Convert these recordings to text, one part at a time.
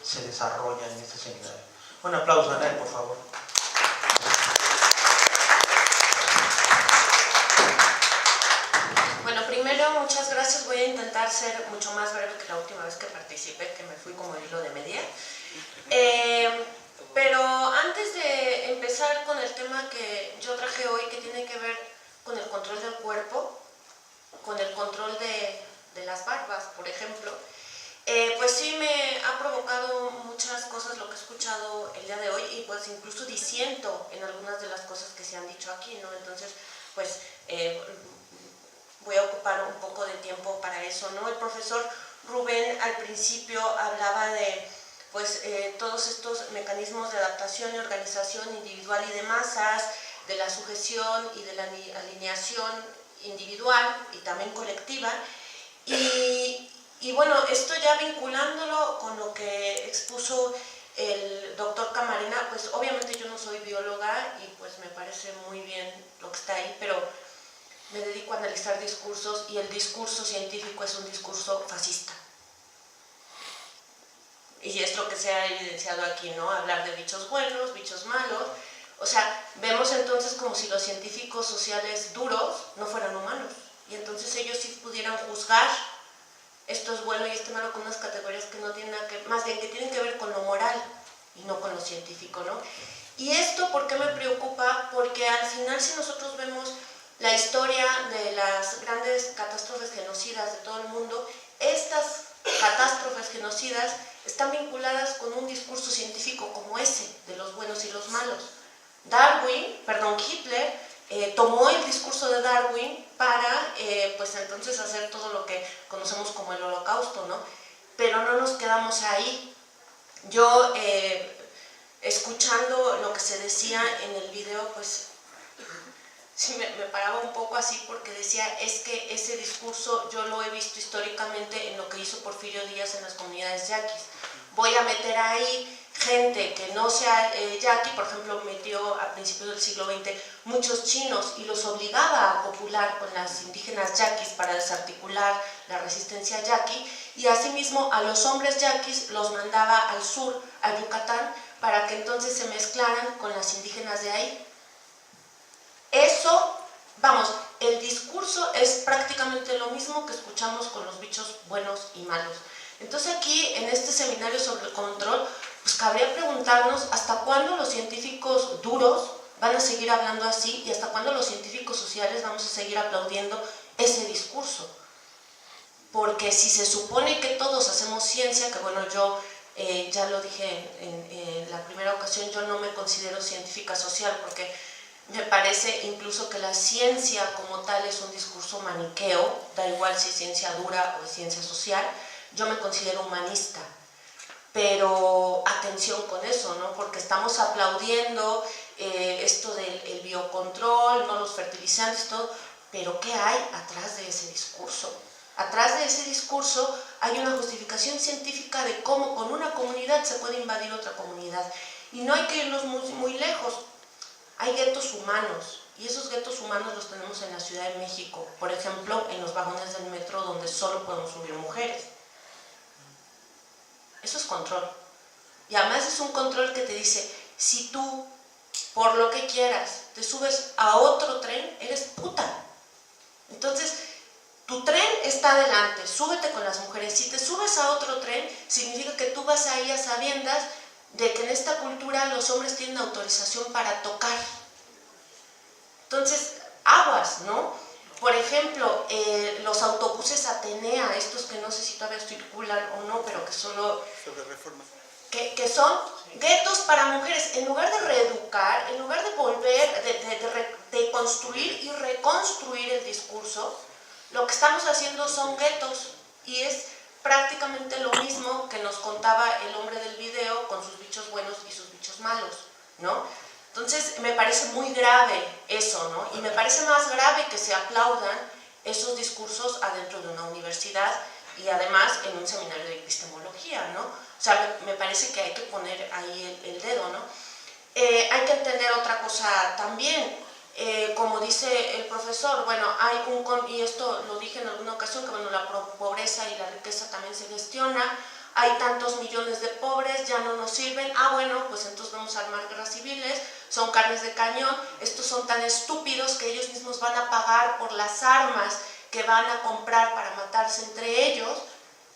se desarrolla en este seminario. Un aplauso a él, por favor. Bueno, primero, muchas gracias. Voy a intentar ser mucho más breve que la última vez que participé, que me fui como hilo de media. Pero antes de empezar con el tema que yo traje hoy, que tiene que ver con el control del cuerpo, con el control de las barbas, por ejemplo, pues sí me ha provocado muchas cosas lo que he escuchado el día de hoy, y pues incluso disiento en algunas de las cosas que se han dicho aquí, ¿no? Entonces, pues voy a ocupar un poco de tiempo para eso, ¿no? El profesor Rubén al principio hablaba de pues todos estos mecanismos de adaptación y organización individual y de masas, de la sujeción y de la alineación individual y también colectiva, y bueno, esto ya vinculándolo con lo que expuso el doctor Camarena, pues obviamente yo no soy bióloga y pues me parece muy bien lo que está ahí, pero me dedico a analizar discursos, y el discurso científico es un discurso fascista. Y es lo que se ha evidenciado aquí, ¿no? Hablar de bichos buenos, bichos malos. O sea, vemos entonces como si los científicos sociales duros no fueran humanos. Y entonces ellos sí pudieran juzgar esto es bueno y esto es malo con unas categorías que no tienen nada que ver, más bien que tienen que ver con lo moral y no con lo científico, ¿no? Y esto, ¿por qué me preocupa? Porque al final, si nosotros vemos la historia de las grandes catástrofes genocidas de todo el mundo, estas catástrofes genocidas están vinculadas con un discurso científico como ese, de los buenos y los malos. Hitler tomó el discurso de Darwin para, pues entonces hacer todo lo que conocemos como el Holocausto, ¿no? Pero no nos quedamos ahí. Yo, escuchando lo que se decía en el video, pues sí me paraba un poco así, porque decía, es que ese discurso yo lo he visto históricamente en lo que hizo Porfirio Díaz en las comunidades yaquis. Voy a meter ahí gente que no sea yaqui, por ejemplo, metió a principios del siglo XX muchos chinos y los obligaba a copular con las indígenas yaquis para desarticular la resistencia yaqui, y asimismo a los hombres yaquis los mandaba al sur, a Yucatán, para que entonces se mezclaran con las indígenas de ahí. Eso, vamos, el discurso es prácticamente lo mismo que escuchamos con los bichos buenos y malos. Entonces aquí, en este seminario sobre el control, pues cabría preguntarnos hasta cuándo los científicos duros van a seguir hablando así, y hasta cuándo los científicos sociales vamos a seguir aplaudiendo ese discurso. Porque si se supone que todos hacemos ciencia, que bueno, yo ya lo dije en la primera ocasión, yo no me considero científica social, porque me parece incluso que la ciencia como tal es un discurso maniqueo, da igual si es ciencia dura o es ciencia social. Yo me considero humanista, pero atención con eso, ¿no? Porque estamos aplaudiendo esto del biocontrol, ¿no? Los fertilizantes, todo, pero ¿qué hay atrás de ese discurso? Atrás de ese discurso hay una justificación científica de cómo con una comunidad se puede invadir otra comunidad, y no hay que irnos muy lejos. Hay guetos humanos, y esos guetos humanos los tenemos en la Ciudad de México, por ejemplo, en los vagones del metro donde solo podemos subir mujeres. Eso es control. Y además es un control que te dice, si tú, por lo que quieras, te subes a otro tren, eres puta. Entonces, tu tren está adelante, súbete con las mujeres. Si te subes a otro tren, significa que tú vas ahí a sabiendas de que en esta cultura los hombres tienen autorización para tocar. Entonces, aguas, ¿no? Por ejemplo, los autobuses Atenea, estos que no sé si todavía circulan o no, pero que solo... Sobre reforma. Que son guetos para mujeres. En lugar de reeducar, en lugar de volver, de construir y reconstruir el discurso, lo que estamos haciendo son guetos, y es prácticamente lo mismo que nos contaba el hombre del video con sus bichos buenos y sus bichos malos, ¿no? Entonces me parece muy grave eso, ¿no? Y me parece más grave que se aplaudan esos discursos adentro de una universidad, y además en un seminario de epistemología, ¿no? O sea, me parece que hay que poner ahí el dedo, ¿no? Hay que entender otra cosa también. Como dice el profesor, bueno, y esto lo dije en alguna ocasión, que bueno, la pobreza y la riqueza también se gestiona, hay tantos millones de pobres, ya no nos sirven, bueno, pues entonces vamos a armar guerras civiles, son carnes de cañón, estos son tan estúpidos que ellos mismos van a pagar por las armas que van a comprar para matarse entre ellos,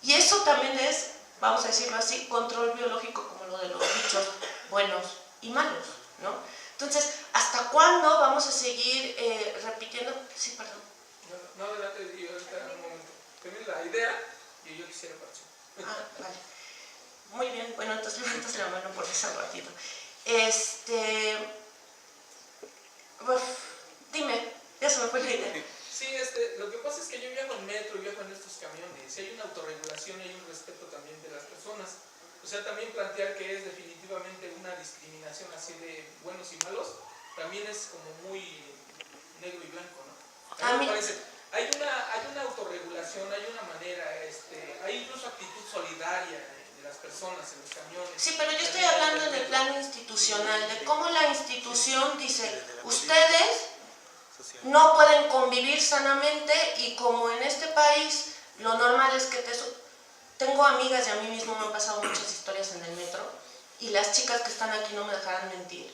y eso también es, vamos a decirlo así, control biológico como lo de los bichos buenos y malos, ¿no? Entonces, ¿hasta cuándo vamos a seguir repitiendo? Sí, perdón. No, adelante, yo ahorita un momento. Tienes la idea y yo quisiera participar. Vale. Muy bien, bueno, entonces levantas la mano por eso rápido. Dime, ya se me fue la idea. Sí, lo que pasa es que yo viajo en metro, viajo en estos camiones, y hay una autorregulación y hay un respeto también de las personas. O sea, también plantear que es definitivamente una discriminación así de buenos y malos, también es como muy negro y blanco, ¿no? A mí me parece, hay una autorregulación, hay una manera, hay incluso actitud solidaria de las personas en los camiones. Sí, pero yo estoy hablando en el plano institucional, de cómo la institución dice, ustedes no pueden convivir sanamente, y como en este país lo normal es que tengo amigas y a mí mismo me han pasado muchas historias en el metro, y las chicas que están aquí no me dejarán mentir,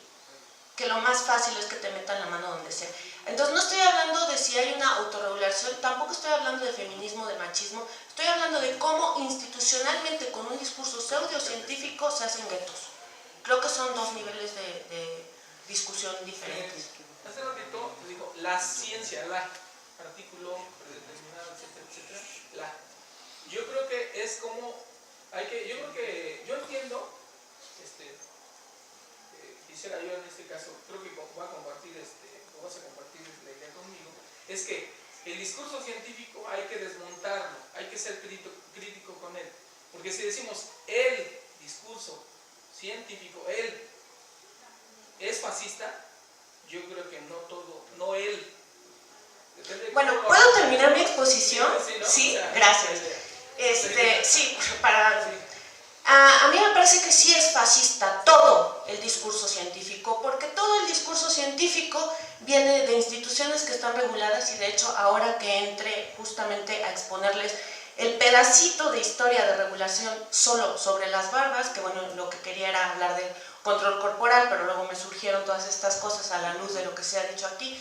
que lo más fácil es que te metan la mano donde sea. Entonces no estoy hablando de si hay una autorregulación, tampoco estoy hablando de feminismo, de machismo, estoy hablando de cómo institucionalmente con un discurso pseudocientífico se hacen guetos. Creo que son dos niveles de discusión diferentes. Hace ratito dijo la ciencia, la artículo predeterminado, etcétera, etcétera, la. Yo creo que es como yo entiendo, quisiera yo en este caso, creo que voy a compartir, o vas a compartir la idea conmigo, es que el discurso científico hay que desmontarlo, hay que ser crítico con él, porque si decimos el discurso científico, él es fascista, yo creo que no todo, no él. Bueno, ¿puedo terminar mi exposición? Sí, ¿no? Sí, o sea, gracias. Sí, a mí me parece que sí es fascista todo el discurso científico, porque todo el discurso científico viene de instituciones que están reguladas, y de hecho ahora que entré justamente a exponerles el pedacito de historia de regulación solo sobre las barbas, que bueno, lo que quería era hablar del control corporal, pero luego me surgieron todas estas cosas a la luz de lo que se ha dicho aquí.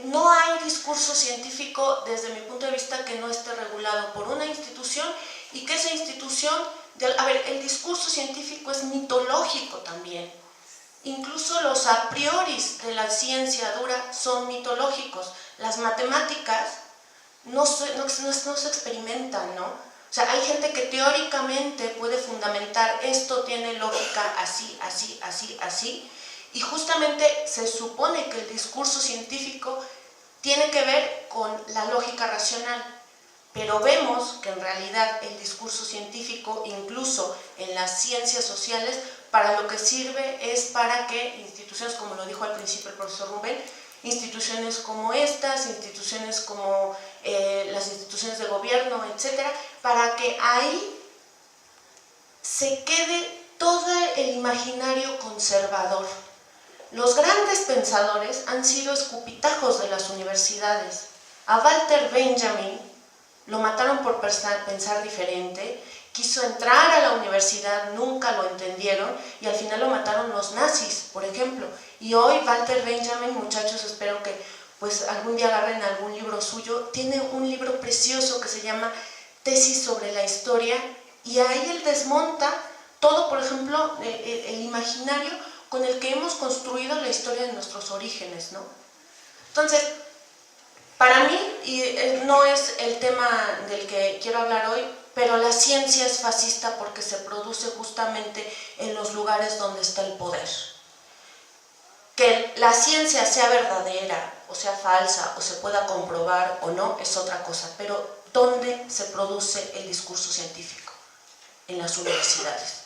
No hay discurso científico desde mi punto de vista que no esté regulado por una institución, y que esa institución, el discurso científico es mitológico también. Incluso los a priori de la ciencia dura son mitológicos. Las matemáticas no se experimentan, ¿no? O sea, hay gente que teóricamente puede fundamentar esto tiene lógica así, así, así, así, y justamente se supone que el discurso científico tiene que ver con la lógica racional, pero vemos que en realidad el discurso científico, incluso en las ciencias sociales, para lo que sirve es para que instituciones, como lo dijo al principio el profesor Rubén, instituciones como estas, instituciones como las instituciones de gobierno, etcétera, para que ahí se quede todo el imaginario conservador. Los grandes pensadores han sido escupitajos de las universidades. A Walter Benjamin lo mataron por pensar diferente, quiso entrar a la universidad, nunca lo entendieron, y al final lo mataron los nazis, por ejemplo. Y hoy Walter Benjamin, muchachos, espero que pues algún día agarren algún libro suyo, tiene un libro precioso que se llama Tesis sobre la historia, y ahí él desmonta todo, por ejemplo, el imaginario con el que hemos construido la historia de nuestros orígenes, ¿no? Entonces, para mí, y no es el tema del que quiero hablar hoy, pero la ciencia es fascista porque se produce justamente en los lugares donde está el poder. Que la ciencia sea verdadera, o sea falsa, o se pueda comprobar o no, es otra cosa, pero ¿dónde se produce el discurso científico? En las universidades.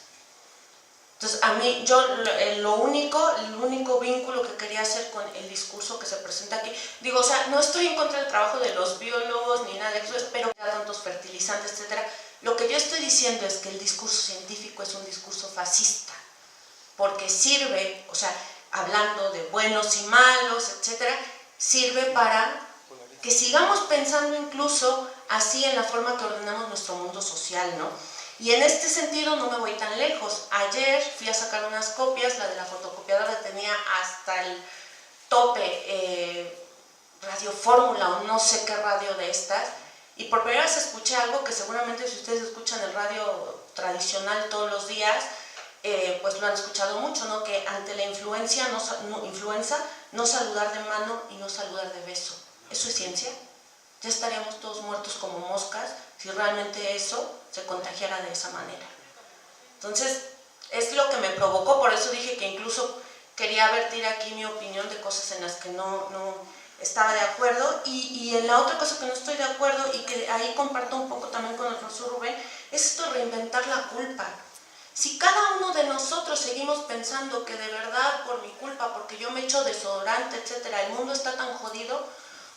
Entonces, a mí, yo el único vínculo que quería hacer con el discurso que se presenta aquí, digo, o sea, no estoy en contra del trabajo de los biólogos ni nada de eso, espero que haya tantos fertilizantes, etcétera. Lo que yo estoy diciendo es que el discurso científico es un discurso fascista, porque sirve, o sea, hablando de buenos y malos, etcétera, sirve para que sigamos pensando incluso así en la forma que ordenamos nuestro mundo social, ¿no? Y en este sentido no me voy tan lejos. Ayer fui a sacar unas copias, la de la fotocopiadora tenía hasta el tope Radio Fórmula o no sé qué radio de estas, y por primera vez escuché algo que seguramente si ustedes escuchan el radio tradicional todos los días, pues lo han escuchado mucho, ¿no? Que ante la influenza no saludar de mano y no saludar de beso. ¿Eso es ciencia? Ya estaríamos todos muertos como moscas si realmente eso se contagiara de esa manera. Entonces, es lo que me provocó, por eso dije que incluso quería vertir aquí mi opinión de cosas en las que no estaba de acuerdo, y en la otra cosa que no estoy de acuerdo y que ahí comparto un poco también con el profesor Rubén, es esto de reinventar la culpa. Si cada uno de nosotros seguimos pensando que de verdad por mi culpa, porque yo me echo desodorante, etcétera, el mundo está tan jodido,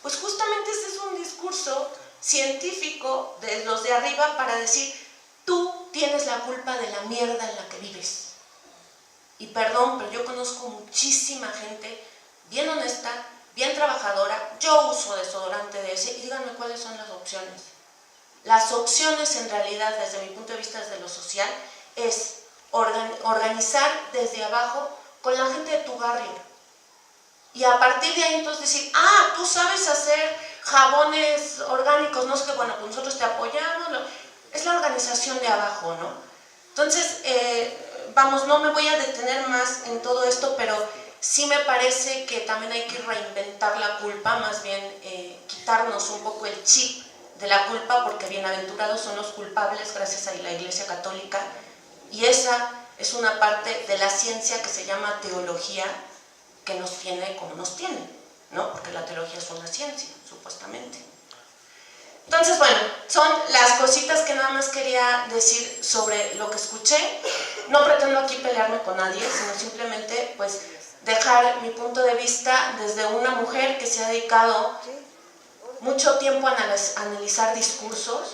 pues justamente este es un discurso científico de los de arriba para decir, tú tienes la culpa de la mierda en la que vives. Y perdón, pero yo conozco muchísima gente bien honesta, bien trabajadora, yo uso desodorante de ese, y díganme cuáles son las opciones. Las opciones en realidad, desde mi punto de vista, desde lo social, es organizar desde abajo con la gente de tu barrio. Y a partir de ahí entonces decir, tú sabes hacer jabones orgánicos, no sé qué, bueno, pues nosotros te apoyamos. Es la organización de abajo, ¿no? Entonces, vamos, no me voy a detener más en todo esto, pero sí me parece que también hay que reinventar la culpa, más bien quitarnos un poco el chip de la culpa, porque bienaventurados son los culpables gracias a la Iglesia Católica, y esa es una parte de la ciencia que se llama teología, que nos tiene como nos tiene, ¿no? Porque la teología es una ciencia, supuestamente. Entonces, bueno, son las cositas que nada más quería decir sobre lo que escuché. No pretendo aquí pelearme con nadie, sino simplemente, pues, dejar mi punto de vista desde una mujer que se ha dedicado mucho tiempo a analizar discursos,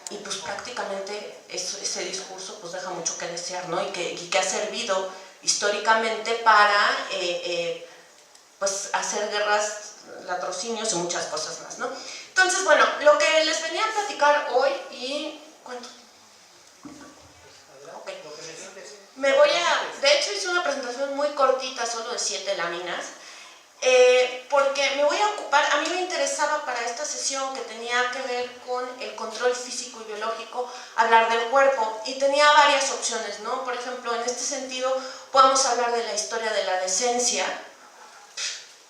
y pues prácticamente ese discurso pues deja mucho que desear, ¿no? Y que ha servido históricamente para pues hacer guerras, latrocinios y muchas cosas más, ¿no? Entonces, bueno, lo que les venía a platicar hoy y... ¿cuánto? Okay. De hecho hice una presentación muy cortita, solo de 7 láminas, porque me voy a ocupar, a mí me interesaba para esta sesión que tenía que ver con el control físico y biológico, hablar del cuerpo, y tenía varias opciones, ¿no? Por ejemplo, en este sentido, podemos hablar de la historia de la decencia,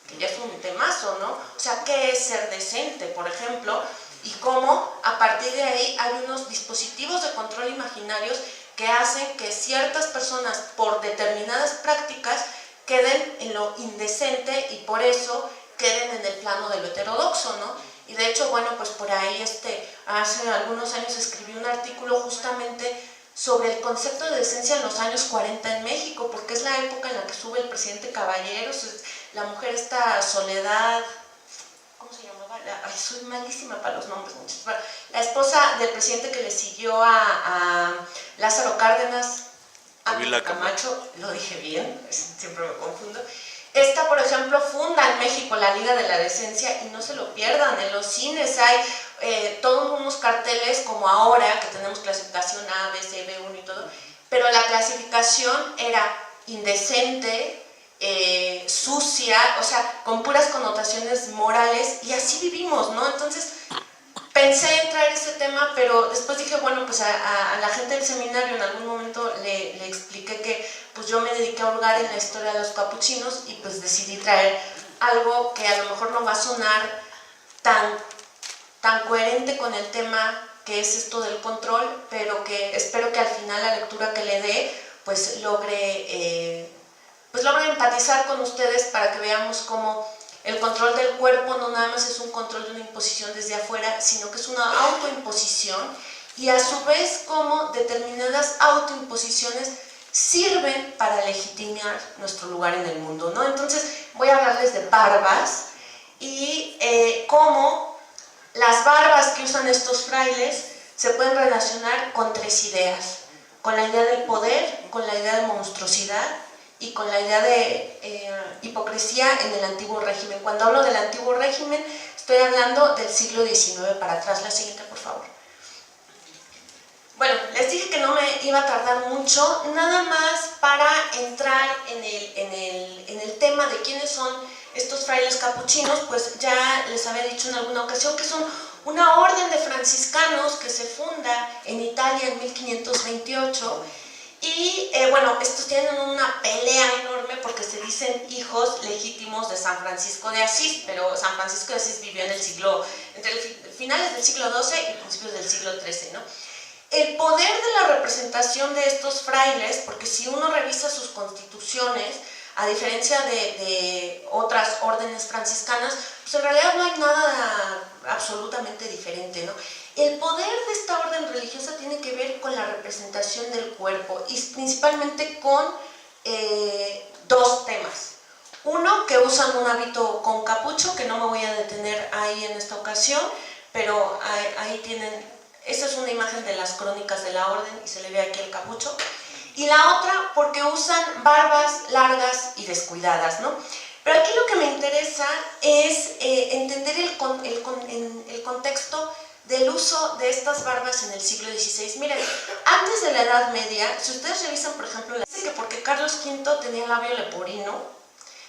que ya es un temazo, ¿no? O sea, ¿qué es ser decente, por ejemplo? Y cómo, a partir de ahí, hay unos dispositivos de control imaginarios que hacen que ciertas personas, por determinadas prácticas, queden en lo indecente y por eso queden en el plano de lo heterodoxo, ¿no? Y de hecho, bueno, pues por ahí hace algunos años escribí un artículo justamente sobre el concepto de decencia en los años 40 en México, porque es la época en la que sube el presidente Caballeros, la mujer esta Soledad, ¿cómo se llamaba? Soy malísima para los nombres, la esposa del presidente que le siguió a Lázaro Cárdenas, Ávila Camacho, lo dije bien, siempre me confundo. Esta, por ejemplo, funda en México la Liga de la Decencia, y no se lo pierdan, en los cines hay todos unos carteles como ahora, que tenemos clasificación A, B, C, B1 y todo, pero la clasificación era indecente, sucia, o sea, con puras connotaciones morales, y así vivimos, ¿no? Entonces, pensé en traer ese tema, pero después dije, bueno, pues a la gente del seminario en algún momento le expliqué que pues yo me dediqué a hurgar en la historia de los capuchinos, y pues decidí traer algo que a lo mejor no va a sonar tan coherente con el tema que es esto del control, pero que espero que al final la lectura que le dé pues logre empatizar con ustedes, para que veamos cómo el control del cuerpo no nada más es un control de una imposición desde afuera, sino que es una autoimposición, y a su vez cómo determinadas autoimposiciones sirven para legitimar nuestro lugar en el mundo, ¿no? Entonces voy a hablarles de barbas y cómo las barbas que usan estos frailes se pueden relacionar con 3 ideas: con la idea del poder, con la idea de monstruosidad y con la idea de hipocresía en el antiguo régimen. Cuando hablo del antiguo régimen, estoy hablando del siglo XIX para atrás. La siguiente, por favor. Bueno, les dije que no me iba a tardar mucho, nada más para entrar en el tema de quiénes son estos frailes capuchinos, pues ya les había dicho en alguna ocasión que son una orden de franciscanos que se funda en Italia en 1528 y bueno, estos tienen una pelea enorme porque se dicen hijos legítimos de San Francisco de Asís, pero San Francisco de Asís vivió en el siglo, entre finales del siglo XII y principios del siglo XIII, ¿no? El poder de la representación de estos frailes, porque si uno revisa sus constituciones, a diferencia de otras órdenes franciscanas, pues en realidad no hay nada absolutamente diferente, ¿no? El poder de esta orden religiosa tiene que ver con la representación del cuerpo y principalmente con dos temas. Uno, que usan un hábito con capucho, que no me voy a detener ahí en esta ocasión, pero ahí tienen, esta es una imagen de las crónicas de la orden y se le ve aquí el capucho. Y la otra, porque usan barbas largas y descuidadas, ¿no? Pero aquí lo que me interesa es entender el contexto del uso de estas barbas en el siglo XVI. Miren, antes de la Edad Media, si ustedes revisan, por ejemplo, dice que porque Carlos V tenía labio leporino,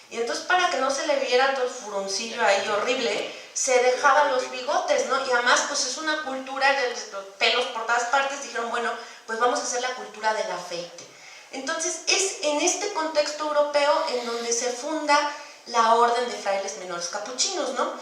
y entonces para que no se le viera todo el furoncillo ahí horrible, se dejaban los bigotes, ¿no? Y además, pues es una cultura de los pelos por todas partes, dijeron, bueno, pues vamos a hacer la cultura del afeite. Entonces, es en este contexto europeo en donde se funda la Orden de Frailes Menores Capuchinos, ¿no?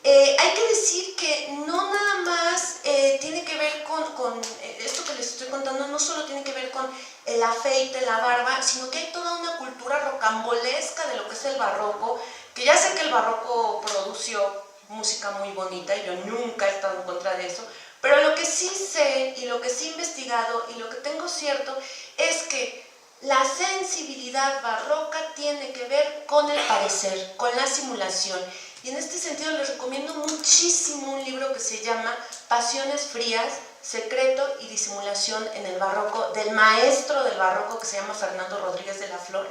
Hay que decir que no nada más tiene que ver con esto que les estoy contando, no solo tiene que ver con el afeite, la barba, sino que hay toda una cultura rocambolesca de lo que es el barroco, que ya sé que el barroco produció música muy bonita y yo nunca he estado en contra de eso, pero lo que sí sé y lo que sí he investigado y lo que tengo cierto es que la sensibilidad barroca tiene que ver con el parecer, con la simulación. Y en este sentido les recomiendo muchísimo un libro que se llama Pasiones Frías, Secreto y Disimulación en el Barroco, del maestro del barroco que se llama Fernando Rodríguez de la Flor,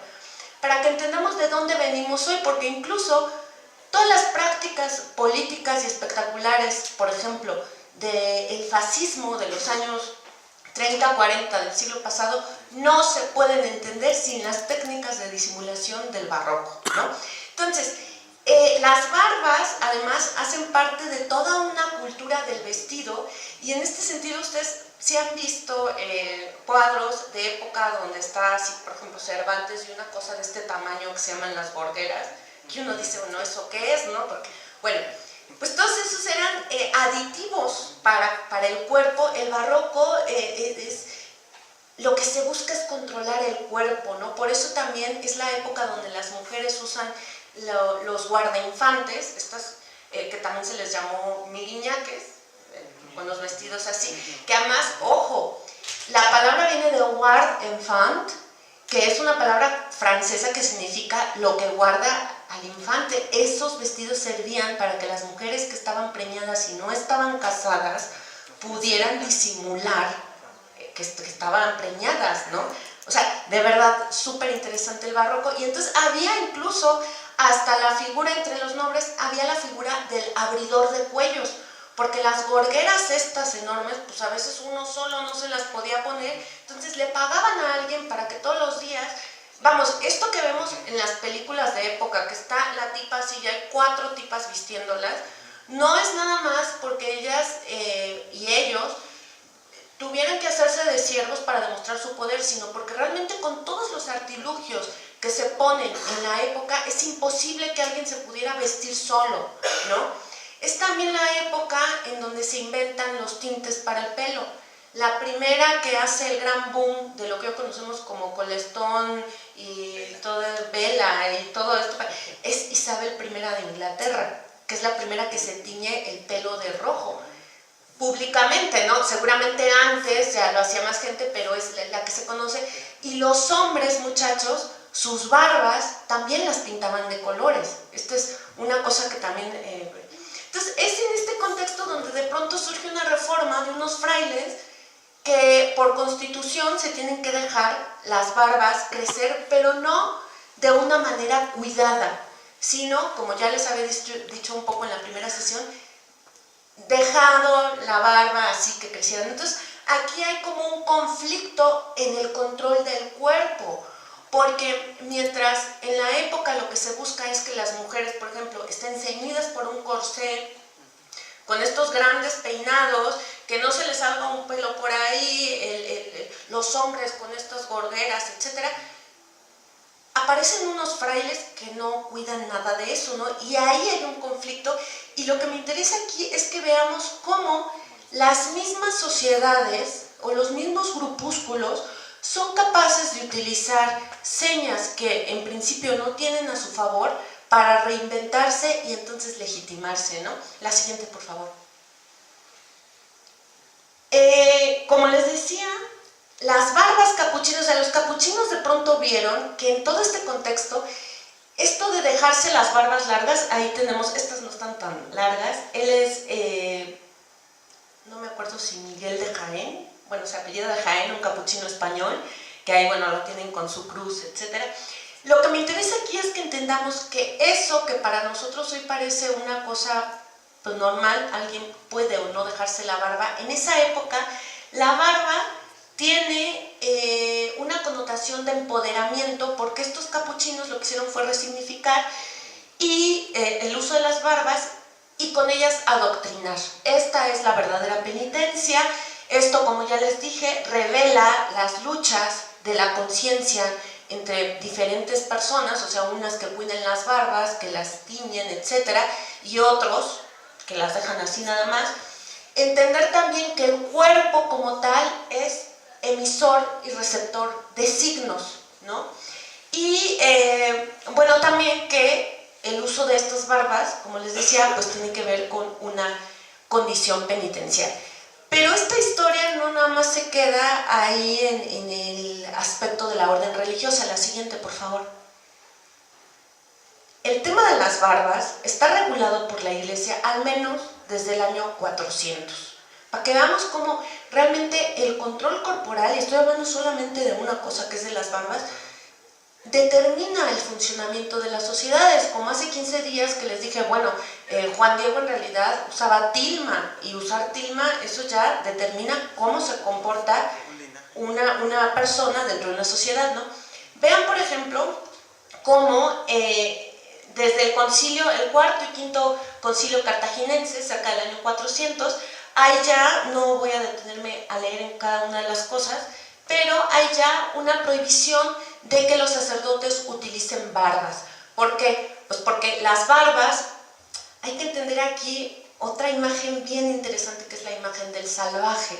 para que entendamos de dónde venimos hoy, porque incluso todas las prácticas políticas y espectaculares, por ejemplo, del fascismo de los años 30, 40 del siglo pasado, no se pueden entender sin las técnicas de disimulación del barroco, ¿no? Entonces, las barbas además hacen parte de toda una cultura del vestido y en este sentido ustedes sí han visto cuadros de época donde está así, por ejemplo, Cervantes y una cosa de este tamaño que se llaman las gorgueras, que uno dice, bueno, ¿eso qué es? ¿No? Porque, bueno, pues todos esos eran aditivos para el cuerpo. El barroco lo que se busca es controlar el cuerpo, ¿no? Por eso también es la época donde las mujeres usan los guardainfantes, estas que también se les llamó miriñaques, con los vestidos así, que además, ojo, la palabra viene de guard-enfant, que es una palabra francesa que significa lo que guarda al infante. Esos vestidos servían para que las mujeres que estaban preñadas y no estaban casadas pudieran disimular que estaban preñadas, ¿no? O sea, de verdad, súper interesante el barroco. Y entonces había incluso hasta la figura entre los nobles, había la figura del abridor de cuellos, porque las gorgueras estas enormes, pues a veces uno solo no se las podía poner, entonces le pagaban a alguien para que todos los días, vamos, esto que vemos en las películas de época, que está la tipa así, ya hay 4 tipas vistiéndolas, no es nada más porque ellas y ellos tuvieran que hacerse de siervos para demostrar su poder, sino porque realmente con todos los artilugios que se ponen en la época, es imposible que alguien se pudiera vestir solo, ¿no? Es también la época en donde se inventan los tintes para el pelo. La primera que hace el gran boom de lo que hoy conocemos como colestón y todo vela y todo esto, es Isabel I de Inglaterra, que es la primera que se tiñe el pelo de rojo. Públicamente, ¿no? Seguramente antes ya lo hacía más gente, pero es la que se conoce. Y los hombres, muchachos, sus barbas también las pintaban de colores. Esta es una cosa que también... Entonces, es en este contexto donde de pronto surge una reforma de unos frailes que por constitución se tienen que dejar las barbas crecer, pero no de una manera cuidada, sino, como ya les había dicho un poco en la primera sesión, dejado la barba así que crecieran. Entonces, aquí hay como un conflicto en el control del cuerpo, porque mientras en la época lo que se busca es que las mujeres, por ejemplo, estén ceñidas por un corsé, con estos grandes peinados, que no se les salga un pelo por ahí, los hombres con estas gorgueras, etc. Aparecen unos frailes que no cuidan nada de eso, ¿no? Y ahí hay un conflicto, y lo que me interesa aquí es que veamos cómo las mismas sociedades o los mismos grupúsculos son capaces de utilizar señas que en principio no tienen a su favor para reinventarse y entonces legitimarse, ¿no? La siguiente, por favor. Como les decía, las barbas capuchinas, o sea, los capuchinos de pronto vieron que en todo este contexto, esto de dejarse las barbas largas, ahí tenemos, estas no están tan largas, él es, no me acuerdo si Miguel de Jaén, bueno, se apellida de Jaén, un capuchino español, que ahí, bueno, lo tienen con su cruz, etcétera. Lo que me interesa aquí es que entendamos que eso que para nosotros hoy parece una cosa pues, normal, alguien puede o no dejarse la barba, en esa época la barba tiene una connotación de empoderamiento, porque estos capuchinos lo que hicieron fue resignificar y el uso de las barbas y con ellas adoctrinar. Esta es la verdadera penitencia. Esto, como ya les dije, revela las luchas de la conciencia entre diferentes personas, o sea, unas que cuiden las barbas, que las tiñen, etcétera, y otros que las dejan así nada más. Entender también que el cuerpo como tal es emisor y receptor de signos, ¿no? Y bueno, también que el uso de estas barbas, como les decía, pues tiene que ver con una condición penitencial. Pero esta historia no nada más se queda ahí en el aspecto de la orden religiosa. La siguiente, por favor. El tema de las barbas está regulado por la Iglesia al menos desde el año 400. Para que veamos cómo realmente el control corporal, y estoy hablando solamente de una cosa que es de las barbas, determina el funcionamiento de las sociedades. Como hace 15 días que les dije, bueno, Juan Diego en realidad usaba tilma, y usar tilma, eso ya determina cómo se comporta una persona dentro de una sociedad, ¿no? Vean, por ejemplo, cómo desde el concilio, el cuarto y quinto concilio cartaginense, cerca del año 400, hay ya, no voy a detenerme a leer en cada una de las cosas, pero hay ya una prohibición de que los sacerdotes utilicen barbas. ¿Por qué? Pues porque las barbas, hay que entender aquí otra imagen bien interesante, que es la imagen del salvaje.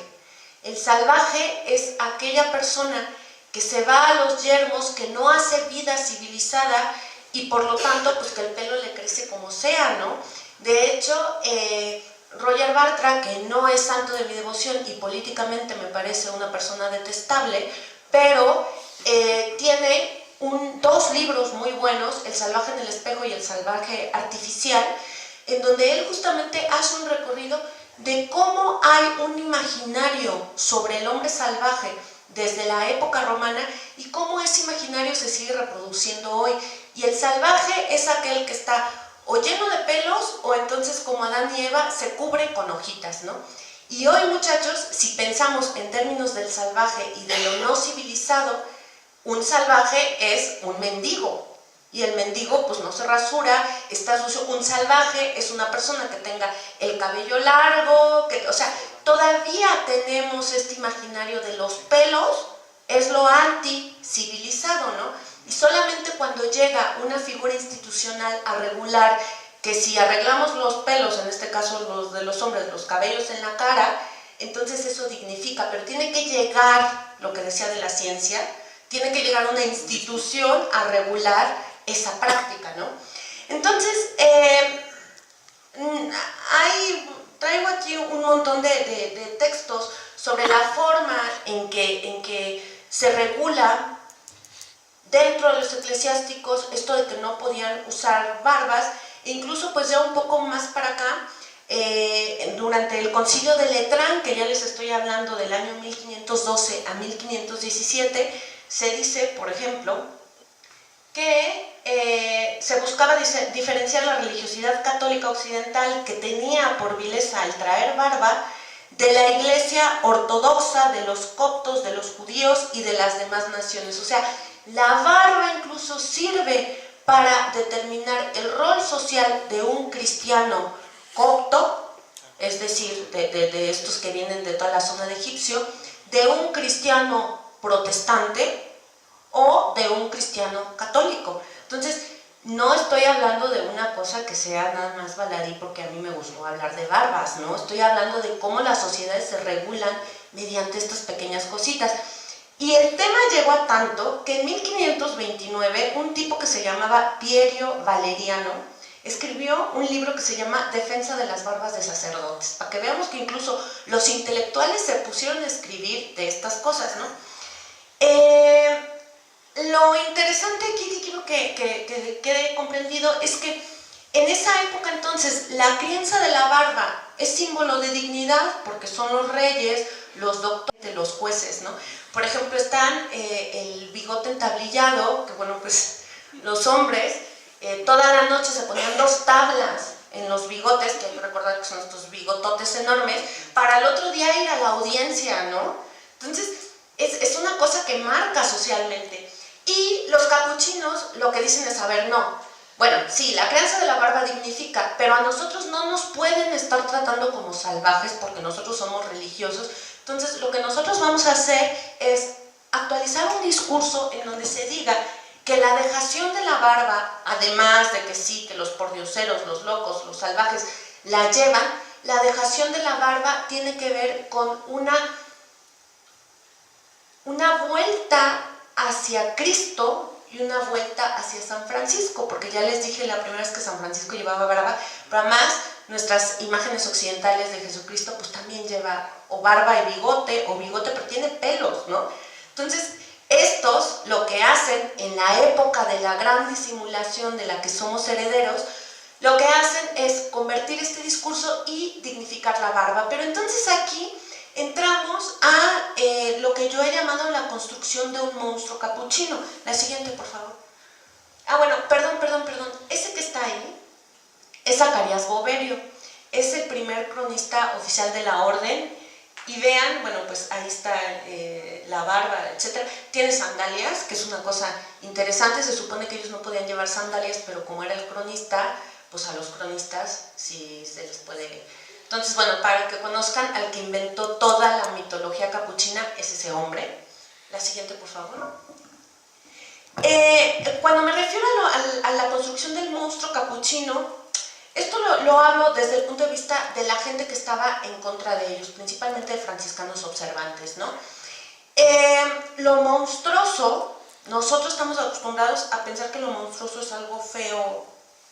El salvaje es aquella persona que se va a los yermos, que no hace vida civilizada y por lo tanto pues que el pelo le crece como sea, ¿no? De hecho, Roger Bartra, que no es santo de mi devoción y políticamente me parece una persona detestable, pero tiene dos libros muy buenos, El salvaje en el espejo y El salvaje artificial, en donde él justamente hace un recorrido de cómo hay un imaginario sobre el hombre salvaje desde la época romana y cómo ese imaginario se sigue reproduciendo hoy. Y el salvaje es aquel que está o lleno de pelos o entonces como Adán y Eva se cubre con hojitas, ¿no? Y hoy, muchachos, si pensamos en términos del salvaje y de lo no civilizado, un salvaje es un mendigo. Y el mendigo pues no se rasura, está sucio. Un salvaje es una persona que tenga el cabello largo, o sea, todavía tenemos este imaginario de los pelos, es lo anti-civilizado, ¿no? Y solamente cuando llega una figura institucional a regular que si arreglamos los pelos, en este caso los de los hombres, los cabellos en la cara, entonces eso dignifica, pero tiene que llegar, lo que decía de la ciencia, tiene que llegar una institución a regular esa práctica, ¿no? Entonces, traigo aquí un montón de textos sobre la forma en que se regula dentro de los eclesiásticos esto de que no podían usar barbas, e incluso pues ya un poco más para acá, durante el concilio de Letrán, que ya les estoy hablando del año 1512 a 1517, se dice, por ejemplo, que se buscaba diferenciar la religiosidad católica occidental, que tenía por vileza el traer barba, de la Iglesia ortodoxa, de los coptos, de los judíos y de las demás naciones. O sea, la barba incluso sirve para determinar el rol social de un cristiano copto, es decir, de estos que vienen de toda la zona de Egipcio, de un cristiano protestante o de un cristiano católico. Entonces, no estoy hablando de una cosa que sea nada más baladí porque a mí me gustó hablar de barbas, ¿no? Estoy hablando de cómo las sociedades se regulan mediante estas pequeñas cositas. Y el tema llegó a tanto que en 1529 un tipo que se llamaba Piero Valeriano escribió un libro que se llama Defensa de las barbas de sacerdotes, para que veamos que incluso los intelectuales se pusieron a escribir de estas cosas, ¿no? Lo interesante aquí, quiero que quede comprendido, es que en esa época entonces la crianza de la barba es símbolo de dignidad porque son los reyes, los doctores, los jueces, ¿no? Por ejemplo, están el bigote entablillado, que bueno, pues los hombres toda la noche se ponían 2 tablas en los bigotes, que hay que recordar que son estos bigototes enormes, para el otro día ir a la audiencia, ¿no? Entonces, es una cosa que marca socialmente. Y los capuchinos lo que dicen es, a ver, no, bueno, sí, la crianza de la barba dignifica, pero a nosotros no nos pueden estar tratando como salvajes porque nosotros somos religiosos. Entonces, lo que nosotros vamos a hacer es actualizar un discurso en donde se diga que la dejación de la barba, además de que sí, que los pordioseros, los locos, los salvajes la llevan, la dejación de la barba tiene que ver con una vuelta hacia Cristo y una vuelta hacia San Francisco, porque ya les dije la primera vez que San Francisco llevaba barba, pero además nuestras imágenes occidentales de Jesucristo pues también lleva o barba y bigote, o bigote pero tiene pelos, ¿no? Entonces, estos lo que hacen en la época de la gran disimulación de la que somos herederos, lo que hacen es convertir este discurso y dignificar la barba. Pero entonces aquí entramos a lo que yo he llamado la construcción de un monstruo capuchino. La siguiente, por favor. Ah, bueno, perdón. Ese que está ahí es Zacarías Boverio. Es el primer cronista oficial de la orden. Y vean, bueno, pues ahí está la barba, etc. Tiene sandalias, que es una cosa interesante. Se supone que ellos no podían llevar sandalias, pero como era el cronista, pues a los cronistas sí se les puede. Entonces, bueno, para que conozcan al que inventó toda la mitología capuchina, es ese hombre. La siguiente, por favor. Cuando me refiero a la construcción del monstruo capuchino, esto lo hablo desde el punto de vista de la gente que estaba en contra de ellos, principalmente de franciscanos observantes, ¿no? Lo monstruoso, nosotros estamos acostumbrados a pensar que lo monstruoso es algo feo,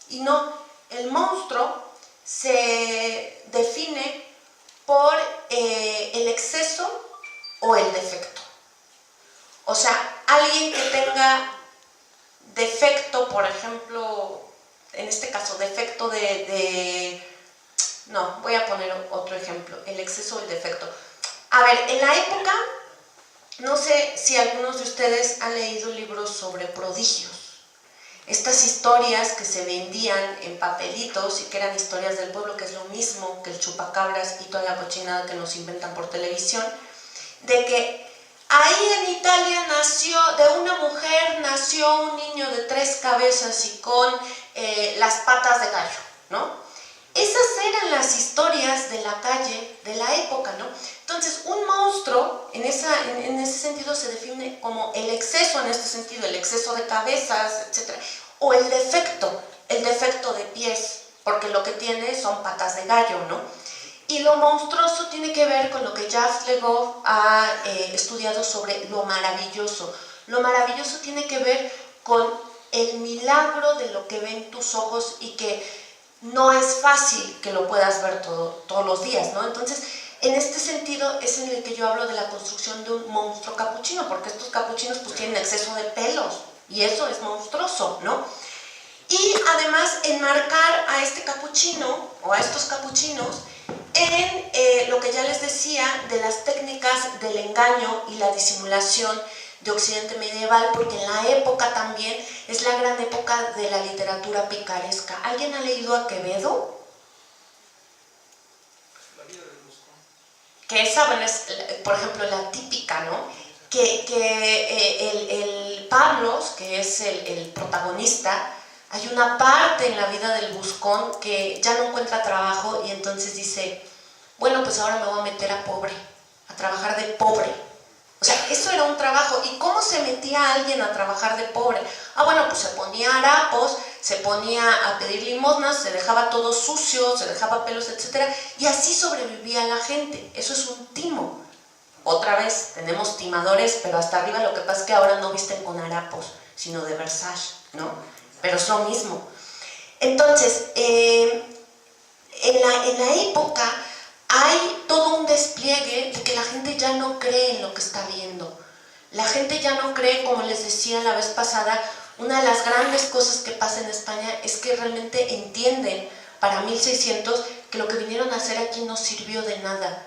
y no, el monstruo se define por el exceso o el defecto. O sea, alguien que tenga defecto, por ejemplo, en este caso, defecto no, voy a poner otro ejemplo, el exceso o el defecto. A ver, en la época, no sé si algunos de ustedes han leído libros sobre prodigios. Estas historias que se vendían en papelitos y que eran historias del pueblo, que es lo mismo que el chupacabras y toda la cochinada que nos inventan por televisión, de que ahí en Italia de una mujer nació un niño de 3 cabezas y con las patas de gallo, ¿no? Esas eran las historias de la calle de la época, ¿no? Entonces, un monstruo, en ese sentido, se define como el exceso, en este sentido, el exceso de cabezas, etc. O el defecto de pies, porque lo que tiene son patas de gallo, ¿no? Y lo monstruoso tiene que ver con lo que Jacques Le Goff ha estudiado sobre lo maravilloso. Lo maravilloso tiene que ver con el milagro de lo que ven tus ojos y que no es fácil que lo puedas ver todos los días, ¿no? Entonces, en este sentido es en el que yo hablo de la construcción de un monstruo capuchino, porque estos capuchinos pues tienen exceso de pelos y eso es monstruoso, ¿no? Y además enmarcar a este capuchino o a estos capuchinos en lo que ya les decía de las técnicas del engaño y la disimulación de Occidente medieval, porque en la época también es la gran época de la literatura picaresca. ¿Alguien ha leído a Quevedo? La vida del Buscón. que esa, bueno, es, por ejemplo, la típica, ¿no? Que el Pablos, que es el protagonista, hay una parte en la vida del buscón que ya no encuentra trabajo y entonces dice, bueno, pues ahora me voy a meter a pobre, a trabajar de pobre. O sea, eso era un trabajo. ¿Y cómo se metía alguien a trabajar de pobre? Ah, bueno, pues se ponía harapos, se ponía a pedir limosnas, se dejaba todo sucio, se dejaba pelos, etc. Y así sobrevivía la gente. Eso es un timo. Otra vez, tenemos timadores, pero hasta arriba lo que pasa es que ahora no visten con harapos, sino de Versace, ¿no? Pero es lo mismo. Entonces, en la época hay todo un despliegue de que la gente ya no cree en lo que está viendo. La gente ya no cree, como les decía la vez pasada, una de las grandes cosas que pasa en España es que realmente entienden para 1600 que lo que vinieron a hacer aquí no sirvió de nada,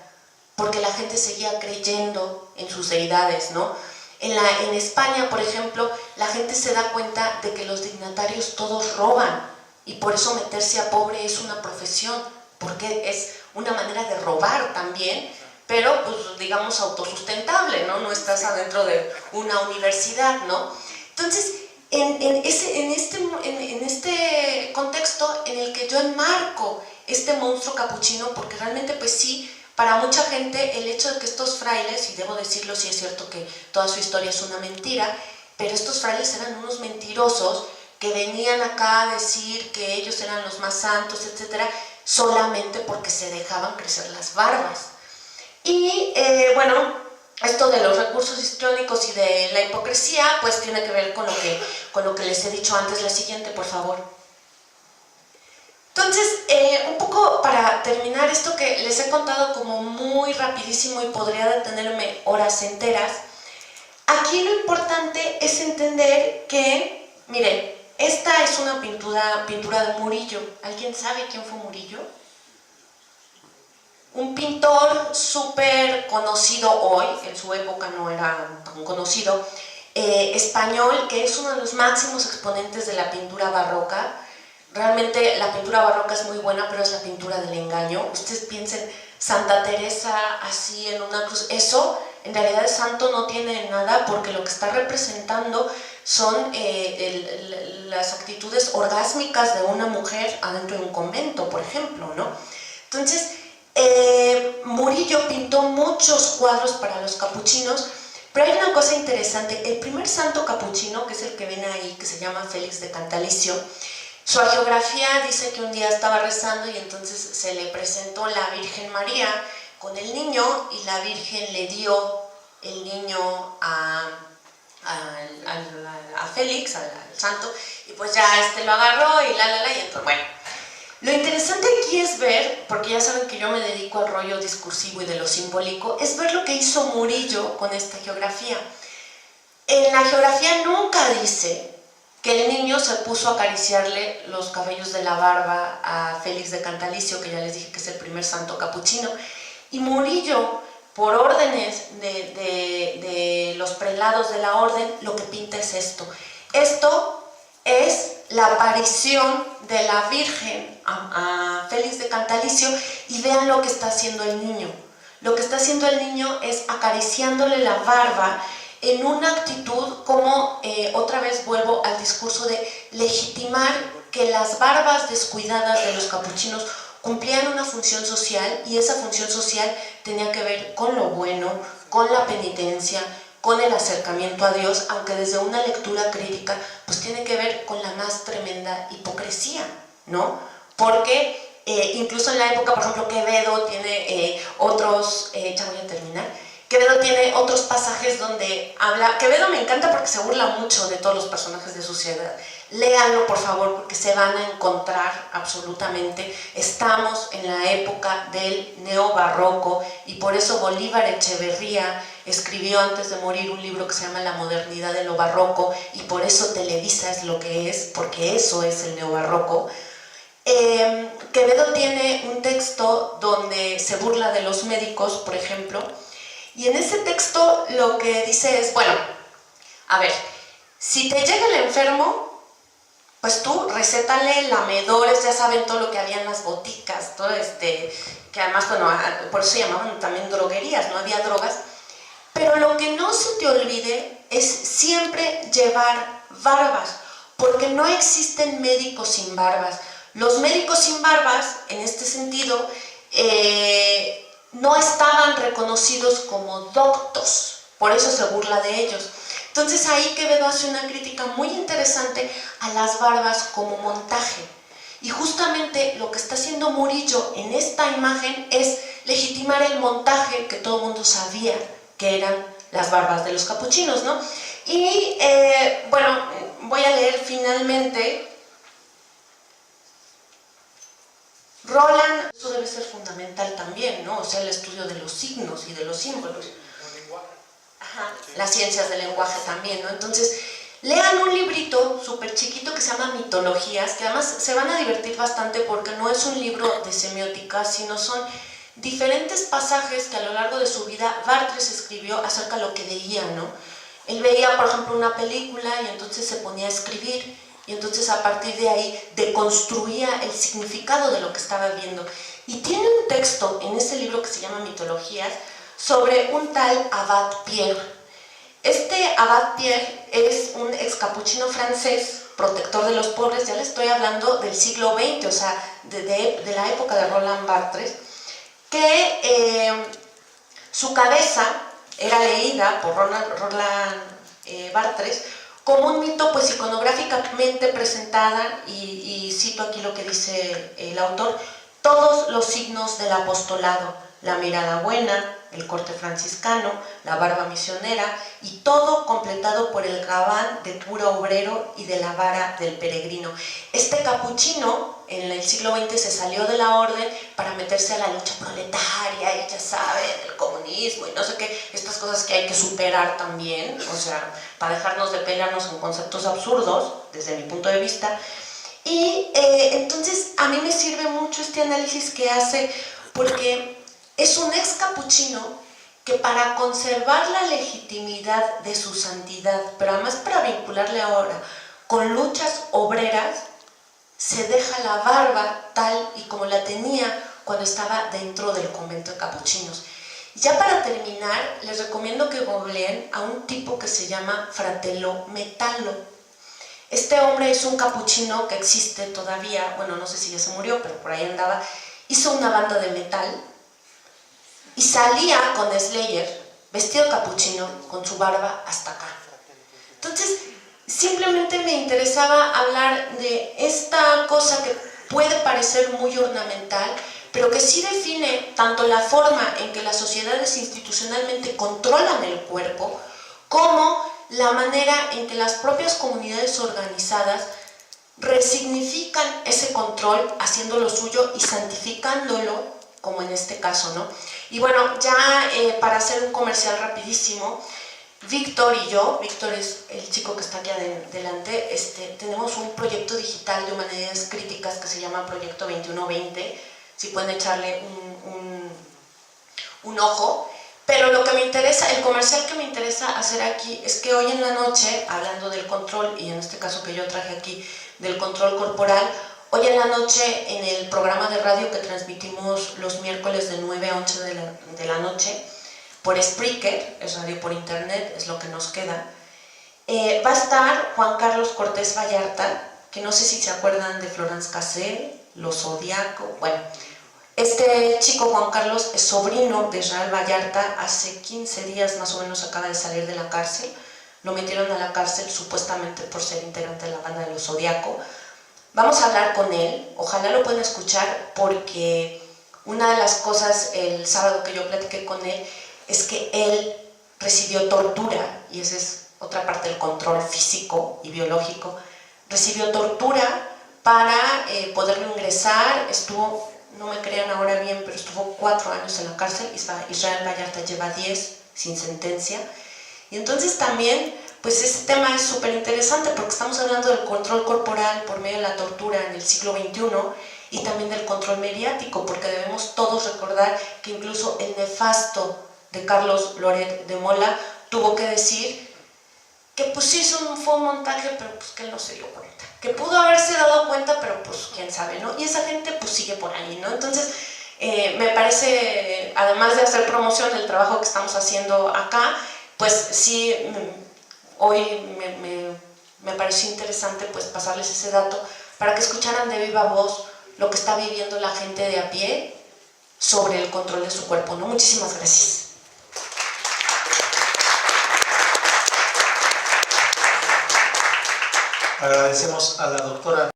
porque la gente seguía creyendo en sus deidades, ¿no? En España, por ejemplo, la gente se da cuenta de que los dignatarios todos roban y por eso meterse a pobre es una profesión, porque es una manera de robar también, pero pues digamos autosustentable, ¿no? No estás adentro de una universidad, ¿no? Entonces, en este contexto en el que yo enmarco este monstruo capuchino, porque realmente pues sí, para mucha gente el hecho de que estos frailes, y debo decirlo, sí es cierto que toda su historia es una mentira, pero estos frailes eran unos mentirosos que venían acá a decir que ellos eran los más santos, etcétera, solamente porque se dejaban crecer las barbas. Y bueno, esto de los recursos histriónicos y de la hipocresía, pues tiene que ver con lo que les he dicho antes. La siguiente, por favor. Entonces, un poco para terminar esto que les he contado como muy rapidísimo y podría detenerme horas enteras, aquí lo importante es entender que, miren, esta es una pintura de Murillo. ¿Alguien sabe quién fue Murillo? Un pintor súper conocido hoy, en su época no era tan conocido, español, que es uno de los máximos exponentes de la pintura barroca. Realmente la pintura barroca es muy buena, pero es la pintura del engaño. Ustedes piensen, Santa Teresa así en una cruz, eso en realidad el santo no tiene nada, porque lo que está representando son las actitudes orgásmicas de una mujer adentro de un convento, por ejemplo, ¿no? Entonces, Murillo pintó muchos cuadros para los capuchinos, pero hay una cosa interesante. El primer santo capuchino, que es el que ven ahí, que se llama Félix de Cantalicio, su hagiografía dice que un día estaba rezando y entonces se le presentó la Virgen María con el niño y la Virgen le dio el niño a Félix, al santo, y pues ya lo agarró y y entonces, bueno. Lo interesante aquí es ver, porque ya saben que yo me dedico al rollo discursivo y de lo simbólico, es ver lo que hizo Murillo con esta geografía. En la geografía nunca dice que el niño se puso a acariciarle los cabellos de la barba a Félix de Cantalicio, que ya les dije que es el primer santo capuchino, y Murillo, por órdenes de los prelados de la orden, lo que pinta es esto. Esto es la aparición de la Virgen a Félix de Cantalicio, y vean lo que está haciendo el niño. Lo que está haciendo el niño es acariciándole la barba en una actitud como, otra vez vuelvo al discurso de legitimar que las barbas descuidadas de los capuchinos cumplían una función social, y esa función social tenía que ver con lo bueno, con la penitencia, con el acercamiento a Dios, aunque desde una lectura crítica, pues tiene que ver con la más tremenda hipocresía, ¿no? Porque incluso en la época, por ejemplo, Quevedo tiene otros, ya voy a terminar, Quevedo tiene otros pasajes donde habla, Quevedo me encanta porque se burla mucho de todos los personajes de su sociedad. Léanlo, por favor, porque se van a encontrar absolutamente. Estamos en la época del neobarroco, y por eso Bolívar Echeverría escribió antes de morir un libro que se llama La modernidad de lo barroco, y por eso Televisa es lo que es, porque eso es el neobarroco. Quevedo tiene un texto donde se burla de los médicos, por ejemplo, y en ese texto lo que dice es, bueno, a ver, si te llega el enfermo, pues tú recétale lamedores, ya saben todo lo que había en las boticas, todo que además, bueno, por eso se llamaban también droguerías, no había drogas, pero lo que no se te olvide es siempre llevar barbas, porque no existen médicos sin barbas. Los médicos sin barbas, en este sentido, no estaban reconocidos como doctos, por eso se burla de ellos. Entonces ahí Quevedo hace una crítica muy interesante a las barbas como montaje. Y justamente lo que está haciendo Murillo en esta imagen es legitimar el montaje que todo el mundo sabía que eran las barbas de los capuchinos, ¿no? Y bueno, voy a leer finalmente. Roland, eso debe ser fundamental también, ¿no? O sea, el estudio de los signos y de los símbolos. Ajá, las ciencias del lenguaje también, ¿no? Entonces, lean un librito súper chiquito que se llama Mitologías, que además se van a divertir bastante porque no es un libro de semiótica, sino son diferentes pasajes que a lo largo de su vida Barthes escribió acerca de lo que veía, ¿no? Él veía, por ejemplo, una película y entonces se ponía a escribir y entonces a partir de ahí deconstruía el significado de lo que estaba viendo. Y tiene un texto en ese libro que se llama Mitologías sobre un tal Abad Pierre. Este Abad Pierre es un excapuchino francés, protector de los pobres, ya le estoy hablando del siglo XX, o sea, de la época de Roland Barthes, que su cabeza era leída por Roland Barthes como un mito pues iconográficamente presentada, y cito aquí lo que dice el autor: todos los signos del apostolado, la mirada buena, el corte franciscano, la barba misionera, y todo completado por el gabán de puro obrero y de la vara del peregrino. Este capuchino en el siglo XX se salió de la orden para meterse a la lucha proletaria, y ya saben, el comunismo y no sé qué, estas cosas que hay que superar también, o sea, para dejarnos de pelearnos en conceptos absurdos, desde mi punto de vista. Y entonces a mí me sirve mucho este análisis que hace, porque es un ex capuchino que, para conservar la legitimidad de su santidad, pero además para vincularle ahora con luchas obreras, se deja la barba tal y como la tenía cuando estaba dentro del convento de capuchinos. Ya para terminar, les recomiendo que googleen a un tipo que se llama Fratello Metallo. Este hombre es un capuchino que existe todavía, bueno, no sé si ya se murió, pero por ahí andaba. Hizo una banda de metal y salía con Slayer, vestido capuchino, con su barba hasta acá. Entonces, simplemente me interesaba hablar de esta cosa que puede parecer muy ornamental, pero que sí define tanto la forma en que las sociedades institucionalmente controlan el cuerpo, como la manera en que las propias comunidades organizadas resignifican ese control, haciéndolo suyo y santificándolo, como en este caso, ¿no? Y bueno, ya para hacer un comercial rapidísimo, Víctor y yo, Víctor es el chico que está aquí adelante, tenemos un proyecto digital de humanidades críticas que se llama Proyecto 2120, si pueden echarle un ojo. Pero lo que me interesa, el comercial que me interesa hacer aquí es que hoy en la noche, hablando del control, y en este caso que yo traje aquí del control corporal, hoy en la noche en el programa de radio que transmitimos los miércoles de 9 a 11 de la noche, por Spreaker, es radio por internet, es lo que nos queda, va a estar Juan Carlos Cortés Vallarta, que no sé si se acuerdan de Florence Cassel, Los Zodiaco. Bueno, este chico Juan Carlos es sobrino de Israel Vallarta, hace 15 días más o menos acaba de salir de la cárcel, lo metieron a la cárcel supuestamente por ser integrante de la banda de Los Zodiaco. Vamos a hablar con él, ojalá lo puedan escuchar, porque una de las cosas el sábado que yo platiqué con él es que él recibió tortura, y esa es otra parte del control físico y biológico. Recibió tortura para poderlo ingresar, estuvo, no me crean ahora bien, pero estuvo 4 años en la cárcel. Israel Vallarta lleva 10 sin sentencia. Y entonces también, pues este tema es súper interesante porque estamos hablando del control corporal por medio de la tortura en el siglo XXI, y también del control mediático, porque debemos todos recordar que incluso el nefasto de Carlos Loret de Mola tuvo que decir que pues sí fue un montaje, pero pues que él no se dio cuenta, que pudo haberse dado cuenta, pero pues quién sabe, ¿no? Y esa gente pues sigue por ahí, ¿no? Entonces me parece, además de hacer promoción del trabajo que estamos haciendo acá, pues sí, hoy me pareció interesante pues pasarles ese dato para que escucharan de viva voz lo que está viviendo la gente de a pie sobre el control de su cuerpo, ¿no? Muchísimas gracias. Agradecemos a la doctora